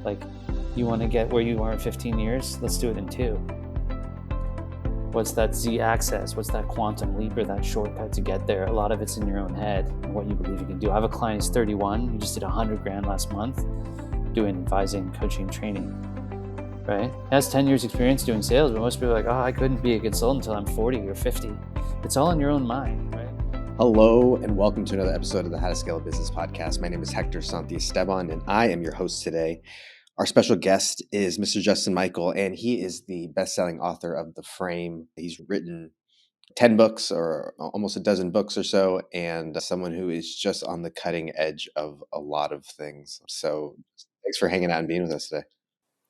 Like, you want to get where you are in 15 years? Let's do it in 2. What's that z-axis? What's that quantum leap or that shortcut to get there? A lot of it's in your own head and what you believe you can do. I have a client who's 31. He just did 100 grand last month doing advising, coaching, training, right? He has 10 years experience doing sales, but most people are like, oh, I couldn't be a consultant until I'm 40 or 50. It's all in your own mind, right? Hello, and welcome to another episode of the How to Scale a Business podcast. My name is Hector Santiesteban, and I am your host today. Our special guest is Mr. Justin Michael, and he is the best-selling author of The Frame. He's written 10 books or almost a dozen books or so, and someone who is just on the cutting edge of a lot of things. So thanks for hanging out and being with us today.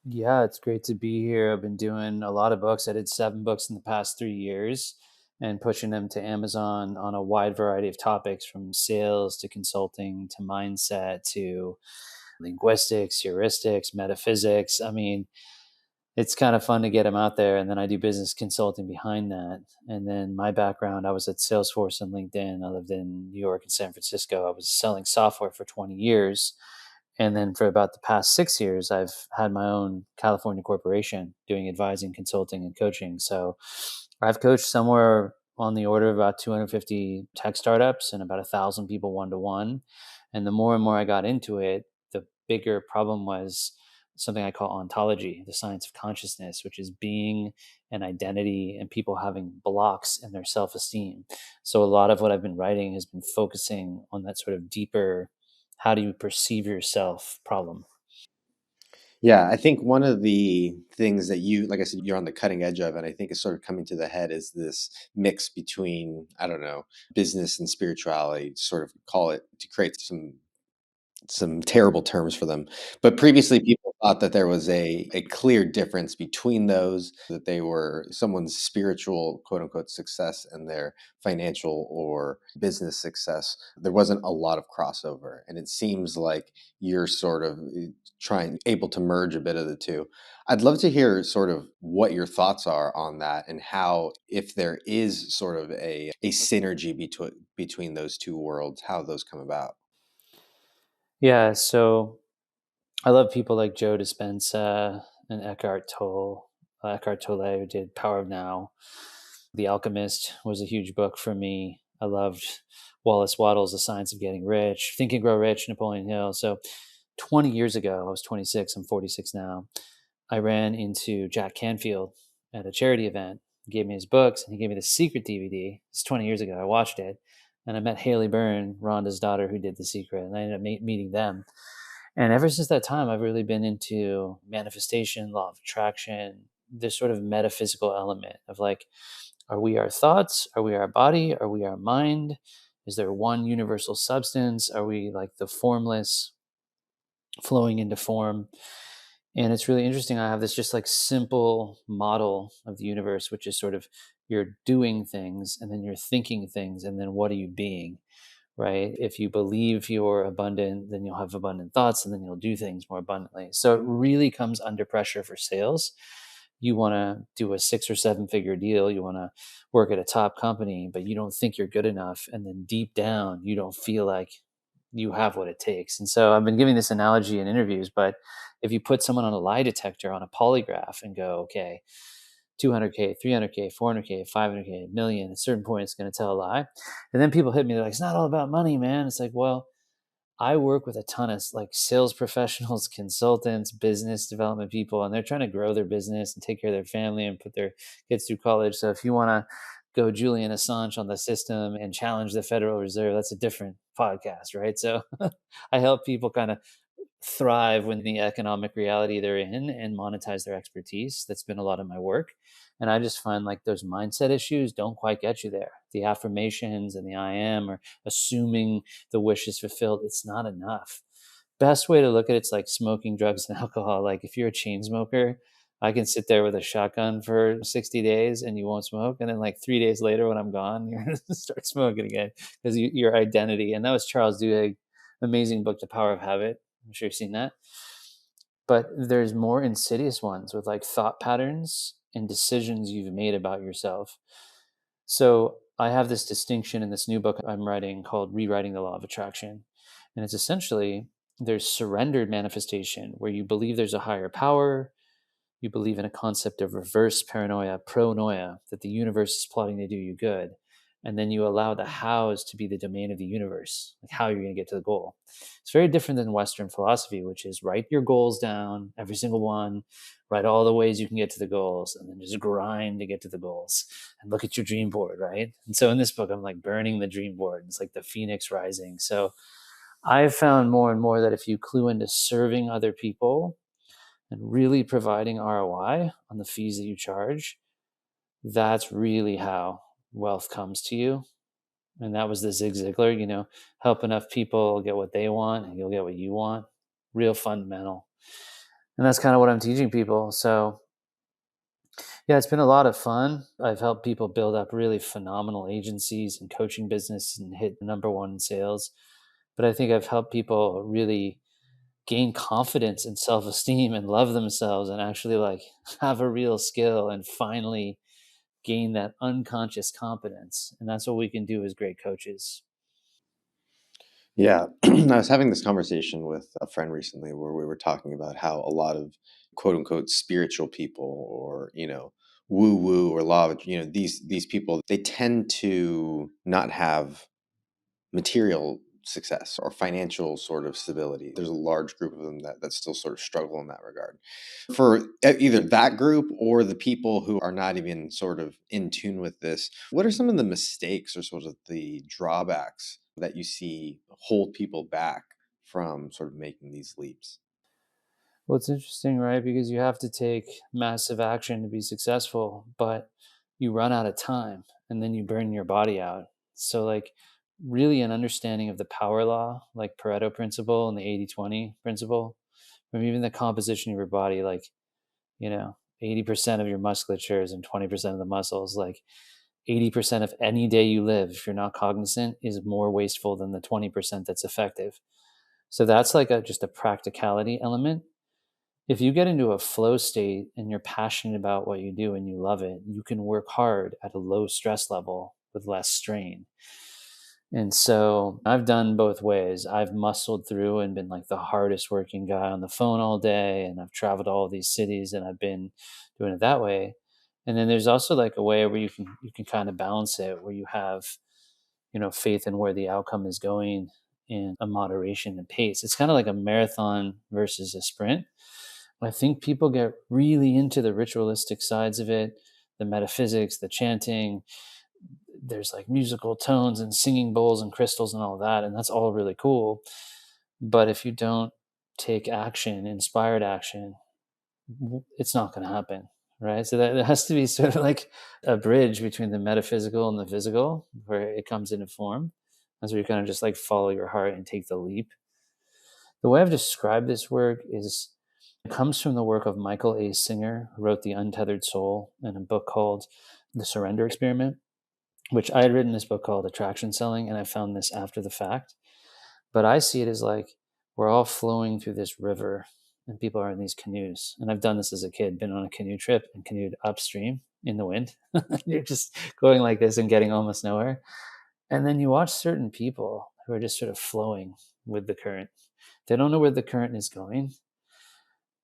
Yeah, it's great to be here. I've been doing a lot of books. I did 7 books in the past 3 years and pushing them to Amazon on a wide variety of topics, from sales to consulting to mindset to linguistics, heuristics, metaphysics. I mean, it's kind of fun to get them out there. And then I do business consulting behind that. And then my background, I was at Salesforce and LinkedIn. I lived in New York and San Francisco. I was selling software for 20 years. And then for about the past 6 years, I've had my own California corporation doing advising, consulting, and coaching. So I've coached somewhere on the order of about 250 tech startups and about 1,000 people one-to-one. And the more and more I got into it, the bigger problem was something I call ontology, the science of consciousness, which is being and identity and people having blocks in their self-esteem. So a lot of what I've been writing has been focusing on that sort of deeper, how do you perceive yourself problem. Yeah, I think one of the things that you, like I said, you're on the cutting edge of, and I think is sort of coming to the head is this mix between, I don't know, business and spirituality, sort of call it to create some terrible terms for them. But previously, people thought that there was a clear difference between those, that they were someone's spiritual, quote unquote, success and their financial or business success. There wasn't a lot of crossover. And it seems like you're sort of able to merge a bit of the two. I'd love to hear sort of what your thoughts are on that and how, if there is sort of a synergy between those two worlds, how those come about. Yeah, so I love people like Joe Dispenza and Eckhart Tolle, who did Power of Now. The Alchemist was a huge book for me. I loved Wallace Wattles' The Science of Getting Rich, Think and Grow Rich, Napoleon Hill. So 20 years ago, I was 26, I'm 46 now, I ran into Jack Canfield at a charity event. He gave me his books and he gave me the Secret DVD. It's 20 years ago. I watched it. And I met Haley Byrne, Rhonda's daughter, who did The Secret. And I ended up meeting them. And ever since that time, I've really been into manifestation, law of attraction, this sort of metaphysical element of like, are we our thoughts? Are we our body? Are we our mind? Is there one universal substance? Are we like the formless flowing into form? And it's really interesting. I have this just like simple model of the universe, which is sort of you're doing things and then you're thinking things and then what are you being? Right? If you believe you're abundant, then you'll have abundant thoughts and then you'll do things more abundantly. So it really comes under pressure for sales. You want to do a 6 or 7 figure deal. You want to work at a top company, but you don't think you're good enough. And then deep down, you don't feel like you have what it takes. And so I've been giving this analogy in interviews, but if you put someone on a lie detector on a polygraph and go, okay, 200K, 300K, 400K, 500K, a million, at a certain point, it's going to tell a lie. And then people hit me, they're like, it's not all about money, man. It's like, well, I work with a ton of like sales professionals, consultants, business development people, and they're trying to grow their business and take care of their family and put their kids through college. So if you want to go Julian Assange on the system and challenge the Federal Reserve, that's a different podcast, right? So I help people kind of thrive when the economic reality they're in and monetize their expertise. That's been a lot of my work. And I just find like those mindset issues don't quite get you there. The affirmations and the I am, or assuming the wish is fulfilled, it's not enough. Best way to look at it's like smoking, drugs, and alcohol. Like if you're a chain smoker, I can sit there with a shotgun for 60 days and you won't smoke. And then like 3 days later when I'm gone, you're going to start smoking again because your identity. And that was Charles Duhigg, amazing book, The Power of Habit. I'm sure you've seen that. But there's more insidious ones with like thought patterns and decisions you've made about yourself. So I have this distinction in this new book I'm writing called Rewriting the Law of Attraction. And it's essentially There's surrendered manifestation, where you believe there's a higher power. You believe in a concept of reverse paranoia, pronoia, that the universe is plotting to do you good. And then you allow the hows to be the domain of the universe, like how you're going to get to the goal. It's very different than Western philosophy, which is write your goals down, every single one, write all the ways you can get to the goals, and then just grind to get to the goals and look at your dream board, right? And so in this book, I'm like burning the dream board. It's like the phoenix rising. So I've found more and more that if you clue into serving other people and really providing ROI on the fees that you charge, that's really how wealth comes to you. And that was the Zig Ziglar, help enough people get what they want and you'll get what you want. Real fundamental. And that's kind of what I'm teaching people. So, yeah, it's been a lot of fun. I've helped people build up really phenomenal agencies and coaching business and hit number one in sales. But I think I've helped people really gain confidence and self-esteem and love themselves and actually like have a real skill and finally gain that unconscious competence. And that's what we can do as great coaches. Yeah. I was having this conversation with a friend recently where we were talking about how a lot of quote unquote spiritual people or, woo woo or law, these people, they tend to not have material success or financial sort of stability. There's a large group of them that still sort of struggle in that regard. For either that group or the people who are not even sort of in tune with this, what are some of the mistakes or sort of the drawbacks that you see hold people back from sort of making these leaps? Well, it's interesting, right? Because you have to take massive action to be successful, but you run out of time and then you burn your body out. So, like, really an understanding of the power law, like Pareto principle and the 80-20 principle, from even the composition of your body, like, 80% of your musculature is in 20% of the muscles. Like, 80% of any day you live, if you're not cognizant, is more wasteful than the 20% that's effective. So, that's like just a practicality element. If you get into a flow state and you're passionate about what you do and you love it, you can work hard at a low stress level with less strain. And so I've done both ways. I've muscled through and been like the hardest working guy on the phone all day. And I've traveled all these cities and I've been doing it that way. And then there's also like a way where you can kind of balance it, where you have, faith in where the outcome is going and a moderation and pace. It's kind of like a marathon versus a sprint. I think people get really into the ritualistic sides of it, the metaphysics, the chanting. There's like musical tones and singing bowls and crystals and all that. And that's all really cool. But if you don't take action, inspired action, it's not going to happen. Right. So that there has to be sort of like a bridge between the metaphysical and the physical where it comes into form. That's where you kind of just like follow your heart and take the leap. The way I've described this work is it comes from the work of Michael A. Singer, who wrote The Untethered Soul in a book called The Surrender Experiment, which I had written this book called Attraction Selling, and I found this after the fact. But I see it as like we're all flowing through this river and people are in these canoes. And I've done this as a kid, been on a canoe trip and canoed upstream in the wind. You're just going like this and getting almost nowhere. And then you watch certain people who are just sort of flowing with the current. They don't know where the current is going.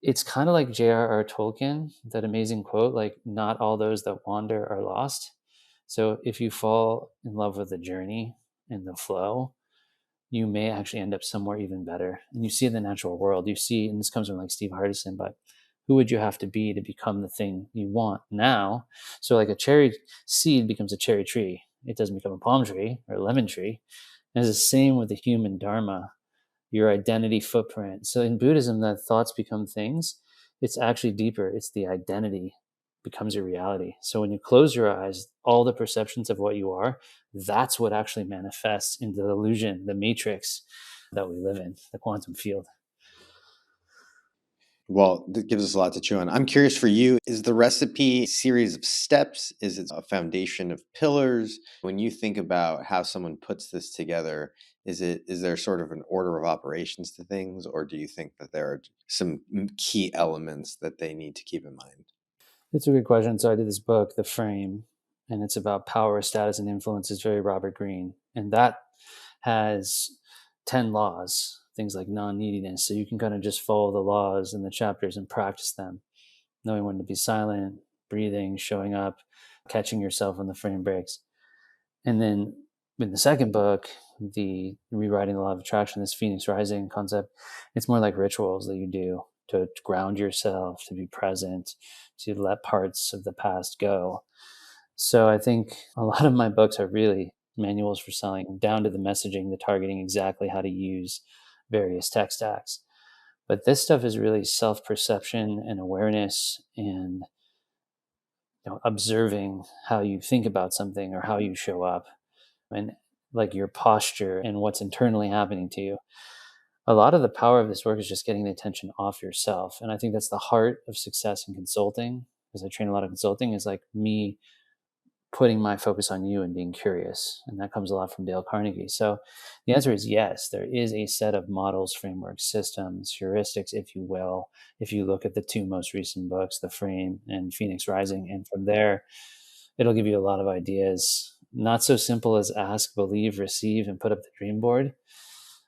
It's kind of like J.R.R. Tolkien, that amazing quote, like, not all those that wander are lost. So if you fall in love with the journey and the flow, you may actually end up somewhere even better. And you see in the natural world, you see, and this comes from like Steve Hardison, but who would you have to be become the thing you want now? So like a cherry seed becomes a cherry tree. It doesn't become a palm tree or a lemon tree. And it's the same with the human dharma, your identity footprint. So in Buddhism, that thoughts become things. It's actually deeper. It's the identity becomes your reality. So when you close your eyes, all the perceptions of what you are, that's what actually manifests into the illusion, the matrix that we live in, the quantum field. Well, that gives us a lot to chew on. I'm curious for you, is the recipe a series of steps? Is it a foundation of pillars? When you think about how someone puts this together, is there sort of an order of operations to things, or do you think that there are some key elements that they need to keep in mind? It's a good question. So I did this book, The Frame, and it's about power, status, and influence. It's very Robert Greene. And that has 10 laws things like non-neediness. So you can kind of just follow the laws in the chapters and practice them, knowing when to be silent, breathing, showing up, catching yourself when the frame breaks. And then in the second book, the rewriting the law of attraction, this Phoenix Rising concept, it's more like rituals that you do to ground yourself, to be present, to let parts of the past go. So I think a lot of my books are really manuals for selling, down to the messaging, the targeting, exactly how to use various tech stacks. But this stuff is really self perception and awareness, and observing how you think about something or how you show up, and like your posture and what's internally happening to you. A lot of the power of this work is just getting the attention off yourself. And I think that's the heart of success in consulting, because I train a lot of consulting, is like me putting my focus on you and being curious. And that comes a lot from Dale Carnegie. So the answer is yes, there is a set of models, frameworks, systems, heuristics, if you will, if you look at the two most recent books, The Frame and Phoenix Rising. And from there, it'll give you a lot of ideas. Not so simple as ask, believe, receive, and put up the dream board.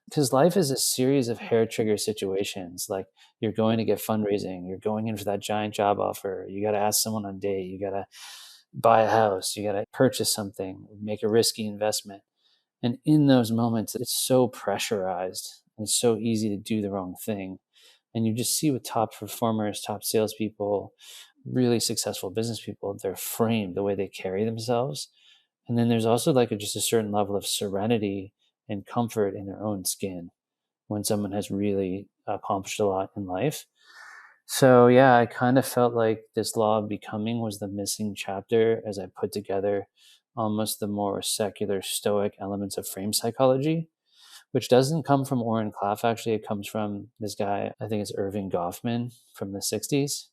Because life is a series of hair trigger situations. Like, you're going to get fundraising, you're going in for that giant job offer, you got to ask someone on date, you got to buy a house, you got to purchase something, make a risky investment. And in those moments, it's so pressurized and it's so easy to do the wrong thing. And you just see with top performers, top salespeople, really successful business people, they're framed the way they carry themselves. And then there's also like just a certain level of serenity and comfort in their own skin when someone has really accomplished a lot in life. So yeah, I kind of felt like this law of becoming was the missing chapter as I put together almost the more secular stoic elements of frame psychology, which doesn't come from Oren Klaff. Actually, it comes from this guy, I think it's Irving Goffman from the 60s.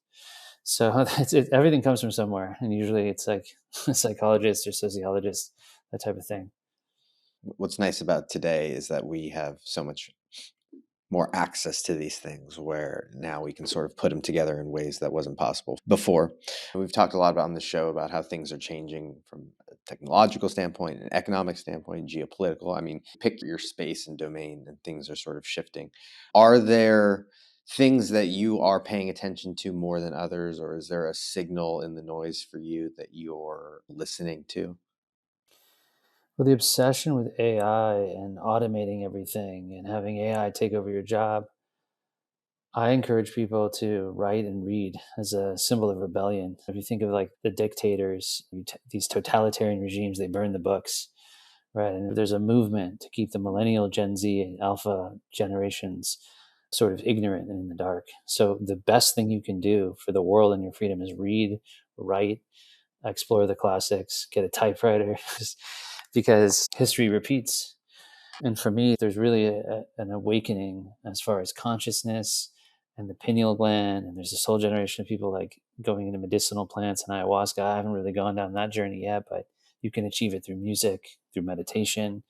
So everything comes from somewhere. And usually it's like a psychologist or sociologist, that type of thing. What's nice about today is that we have so much more access to these things where now we can sort of put them together in ways that wasn't possible before. We've talked a lot about on the show about how things are changing from a technological standpoint, an economic standpoint, geopolitical. I mean, pick your space and domain and things are sort of shifting. Are there things that you are paying attention to more than others, or is there a signal in the noise for you that you're listening to? Well, the obsession with AI and automating everything and having AI take over your job, I encourage people to write and read as a symbol of rebellion. If you think of like the dictators, these totalitarian regimes, they burn the books, right? And there's a movement to keep the millennial, Gen Z, and alpha generations sort of ignorant and in the dark. So the best thing you can do for the world and your freedom is read, write, explore the classics, get a typewriter, because history repeats. And for me, there's really an awakening as far as consciousness and the pineal gland. And there's this whole generation of people like going into medicinal plants and ayahuasca. I haven't really gone down that journey yet, but you can achieve it through music, through meditation.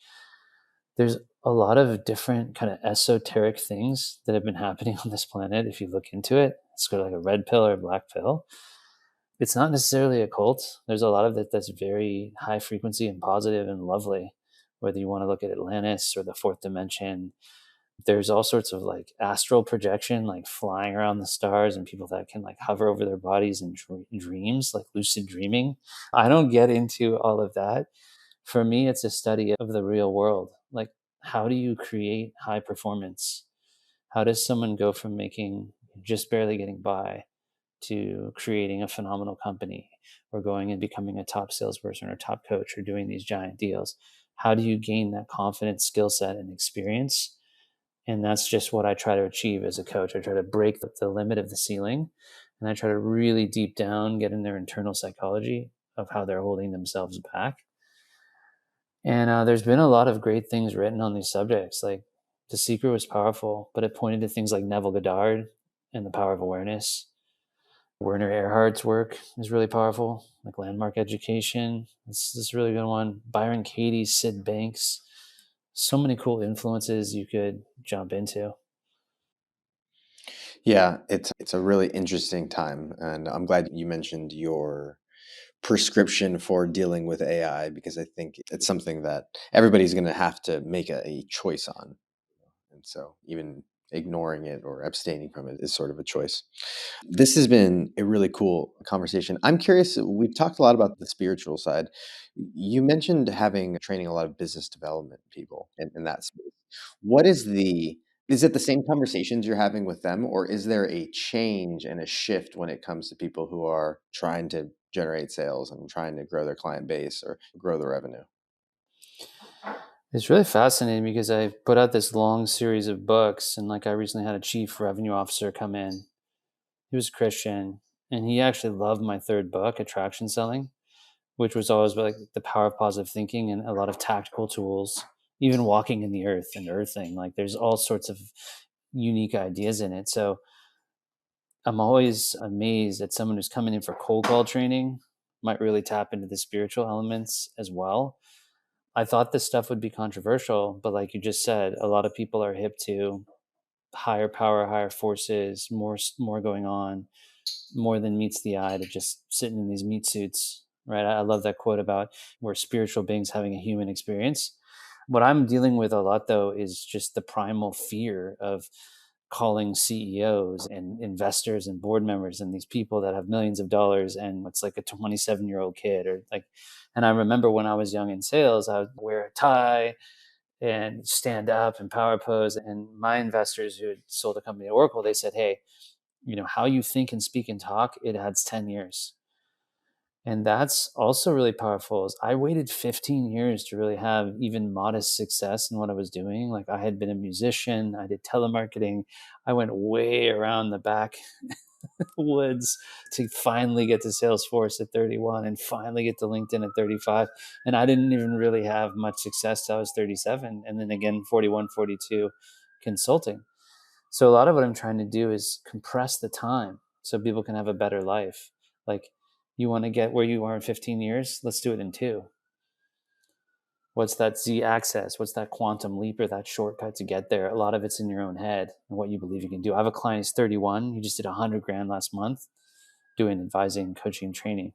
There's a lot of different kind of esoteric things that have been happening on this planet. If you look into it, it's sort of like a red pill or a black pill. It's not necessarily a cult. There's a lot of it that's very high frequency and positive and lovely, whether you want to look at Atlantis or the fourth dimension. There's all sorts of like astral projection, like flying around the stars, and people that can like hover over their bodies in dreams, like lucid dreaming. I don't get into all of that. For me, it's a study of the real world. Like, how do you create high performance? How does someone go from making just barely getting by to creating a phenomenal company, or going and becoming a top salesperson or top coach or doing these giant deals? How do you gain that confidence, skill set, and experience? And that's just what I try to achieve as a coach. I try to break the limit of the ceiling, and I try to really deep down get in their internal psychology of how they're holding themselves back. And there's been a lot of great things written on these subjects. Like, The Secret was powerful, but it pointed to things like Neville Goddard and the power of awareness. Werner Erhard's work is really powerful, like Landmark Education. This is a really good one. Byron Katie, Sid Banks. So many cool influences you could jump into. Yeah, it's a really interesting time, and I'm glad you mentioned your prescription for dealing with AI because I think it's something that everybody's going to have to make a choice on. And so even ignoring it or abstaining from it is sort of a choice. This has been a really cool conversation. I'm curious, we've talked a lot about the spiritual side. You mentioned having training a lot of business development people in that space. What is it the same conversations you're having with them, or is there a change and a shift when it comes to people who are trying to generate sales and trying to grow their client base or grow their revenue? It's really fascinating because I put out this long series of books, and like I recently had a chief revenue officer come in. He was Christian, and he actually loved my third book, Attraction Selling, which was always about like the power of positive thinking and a lot of tactical tools, even walking in the earth and earthing. Like there's all sorts of unique ideas in it. So I'm always amazed that someone who's coming in for cold call training might really tap into the spiritual elements as well. I thought this stuff would be controversial, but like you just said, a lot of people are hip to higher power, higher forces, more going on, more than meets the eye to just sitting in these meat suits, right? I love that quote about we're spiritual beings having a human experience. What I'm dealing with a lot though is just the primal fear of calling CEOs and investors and board members and these people that have millions of dollars, and it's like a 27-year-old kid or like. And I remember when I was young in sales, I would wear a tie and stand up and power pose. And my investors who had sold a company at Oracle, they said, hey, how you think and speak and talk, it adds 10 years. And that's also really powerful. Is I waited 15 years to really have even modest success in what I was doing. Like I had been a musician, I did telemarketing, I went way around the back woods to finally get to Salesforce at 31 and finally get to LinkedIn at 35. And I didn't even really have much success till I was 37. And then again, 41, 42 consulting. So a lot of what I'm trying to do is compress the time so people can have a better life. Like you want to get where you are in 15 years, let's do it in 2. What's that Z access? What's that quantum leap or that shortcut to get there? A lot of it's in your own head and what you believe you can do. I have a client who's 31. He just did 100 grand last month doing advising, coaching, training,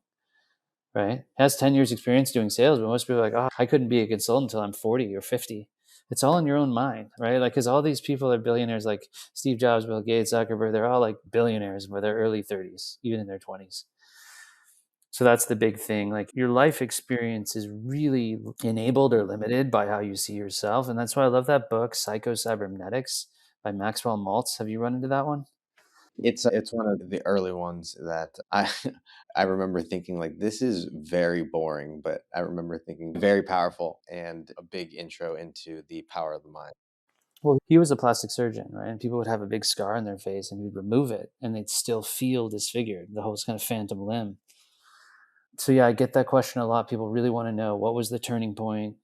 right? Has 10 years experience doing sales, but most people are like, oh, I couldn't be a consultant until I'm 40 or 50. It's all in your own mind, right? Like, because all these people are billionaires, like Steve Jobs, Bill Gates, Zuckerberg, they're all like billionaires by their early 30s, even in their 20s. So that's the big thing. Like your life experience is really enabled or limited by how you see yourself. And that's why I love that book, Psycho Cybernetics by Maxwell Maltz. Have you run into that one? It's one of the early ones that I I remember thinking like this is very boring, but I remember thinking very powerful and a big intro into the power of the mind. Well, he was a plastic surgeon, right? And people would have a big scar on their face and he'd remove it and they'd still feel disfigured, the whole kind of phantom limb. So, yeah, I get that question a lot. People really want to know what was the turning point?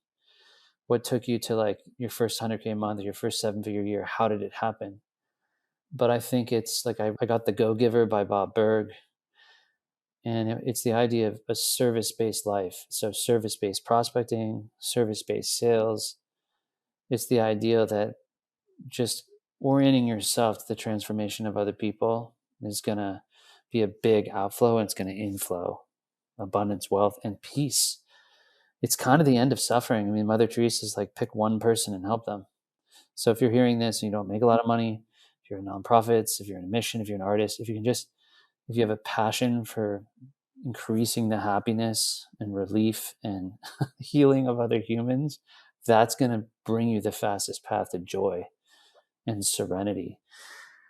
What took you to like your first 100K month or your first 7-figure year? How did it happen? But I think it's like I got The Go Giver by Bob Berg. And it's the idea of a service based life. So, service based prospecting, service based sales. It's the idea that just orienting yourself to the transformation of other people is going to be a big outflow and it's going to inflow abundance, wealth, and peace. It's kind of the end of suffering. I mean, Mother Teresa's like pick one person and help them. So if you're hearing this and you don't make a lot of money, if you're in nonprofits, if you're in a mission, if you're an artist, if you can just, if you have a passion for increasing the happiness and relief and healing of other humans, that's going to bring you the fastest path to joy and serenity.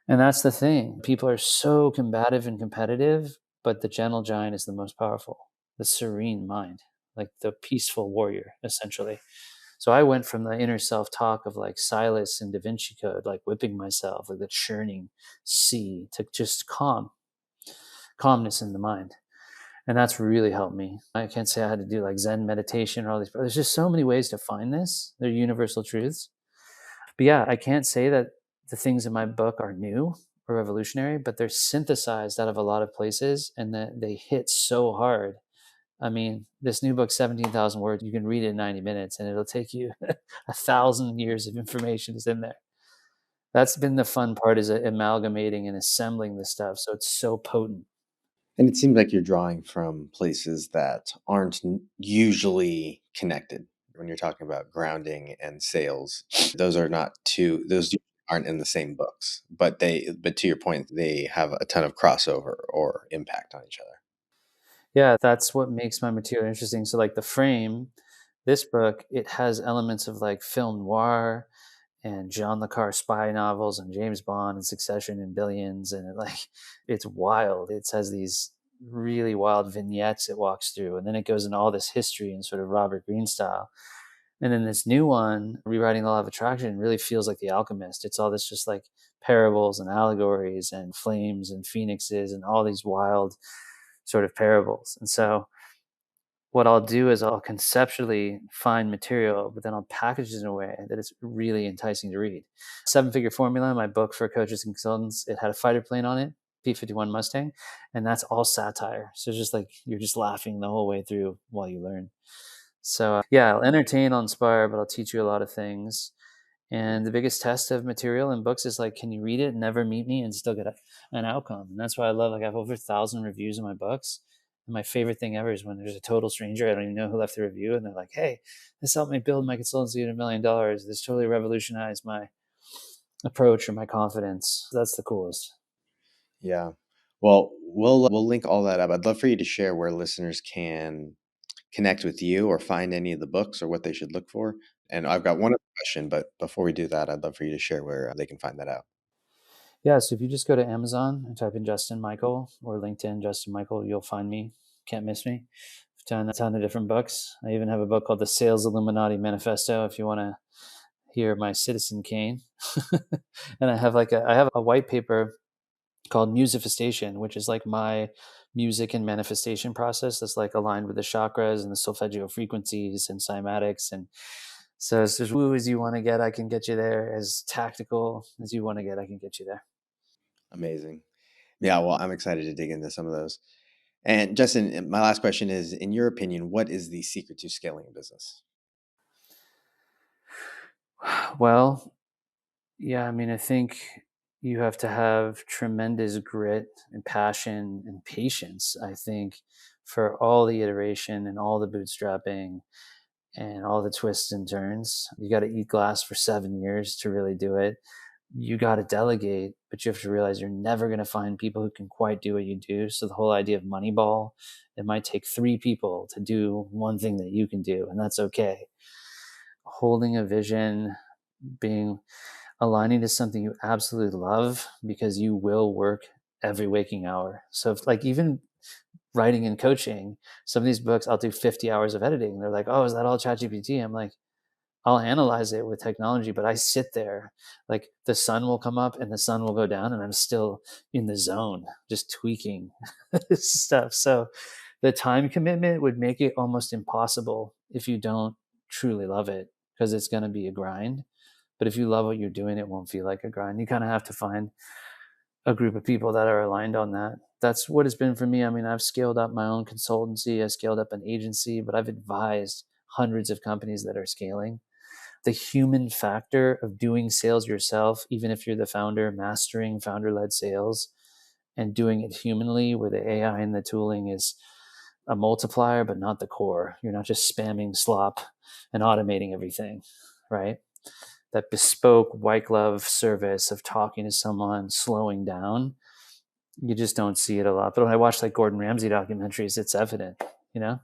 And that's the thing. People are so combative and competitive, but the gentle giant is the most powerful, the serene mind, like the peaceful warrior, essentially. So I went from the inner self talk of like Silas and Da Vinci Code, like whipping myself, like the churning sea, to just calmness in the mind. And that's really helped me. I can't say I had to do like Zen meditation or all these. There's just so many ways to find this. They're universal truths. But yeah, I can't say that the things in my book are new or revolutionary, but they're synthesized out of a lot of places and that they hit so hard. I mean, this new book, 17,000 words, you can read it in 90 minutes and it'll take you 1,000 years of information is in there. That's been the fun part is amalgamating and assembling this stuff. So it's so potent. And it seems like you're drawing from places that aren't usually connected. when you're talking about grounding and sales. Those are not two, those aren't in the same books, but but to your point, they have a ton of crossover or impact on each other. Yeah, that's what makes my material interesting. So like the frame, this book, it has elements of like film noir and Jean Le Carre spy novels and James Bond and Succession and Billions, and it's wild. It has these really wild vignettes it walks through, and then it goes into all this history in sort of Robert Greene style. And then this new one, Rewriting the Law of Attraction, really feels like The Alchemist. It's all this just like parables and allegories and flames and phoenixes and all these wild sort of parables. And so what I'll do is I'll conceptually find material, but then I'll package it in a way that it's really enticing to read. Seven Figure Formula, my book for coaches and consultants, it had a fighter plane on it, P-51 Mustang, and that's all satire. So it's just like you're just laughing the whole way through while you learn. So yeah, I'll entertain, I'll inspire, but I'll teach you a lot of things. And the biggest test of material in books is like, can you read it, never meet me, and still get an outcome? And that's why I love, like, I have over 1,000 reviews in my books. And my favorite thing ever is when there's a total stranger, I don't even know who left the review, and they're like, hey, this helped me build my consultancy at $1 million. This totally revolutionized my approach or my confidence. That's the coolest. Yeah. Well, we'll link all that up. I'd love for you to share where listeners can connect with you or find any of the books or what they should look for. And I've got one other question, but before we do that, I'd love for you to share where they can find that out. Yeah, so if you just go to Amazon and type in Justin Michael or LinkedIn Justin Michael, you'll find me. Can't miss me. I've done a ton of different books. I even have a book called The Sales Illuminati Manifesto if you want to hear my Citizen Kane. And I have a white paper called Musifestation, which is like my music and manifestation process that's like aligned with the chakras and the solfeggio frequencies and cymatics. And so as woo as you want to get, I can get you there. As tactical as you want to get, I can get you there. Amazing. Yeah, well, I'm excited to dig into some of those. And Justin, my last question is, in your opinion, what is the secret to scaling a business? Well, yeah, I mean, I think you have to have tremendous grit and passion and patience. I think for all the iteration and all the bootstrapping and all the twists and turns, you got to eat glass for 7 years to really do it. You got to delegate, but you have to realize you're never going to find people who can quite do what you do. So the whole idea of Moneyball, it might take three people to do one thing that you can do, and that's okay. Holding a vision, being aligning to something you absolutely love because you will work every waking hour. So if, like, even writing and coaching, some of these books I'll do 50 hours of editing. They're like, oh, is that all ChatGPT? I'm like, I'll analyze it with technology, but I sit there, like the sun will come up and the sun will go down and I'm still in the zone, just tweaking stuff. So the time commitment would make it almost impossible if you don't truly love it, because it's going to be a grind. But if you love what you're doing, it won't feel like a grind. You kind of have to find a group of people that are aligned on that. That's what it's been for me. I mean, I've scaled up my own consultancy, I scaled up an agency, but I've advised hundreds of companies that are scaling. The human factor of doing sales yourself, even if you're the founder, mastering founder led sales and doing it humanly, where the AI and the tooling is a multiplier, but not the core. You're not just spamming slop and automating everything, right? That bespoke white glove service of talking to someone, slowing down, you just don't see it a lot. But when I watch like Gordon Ramsay documentaries, it's evident, you know?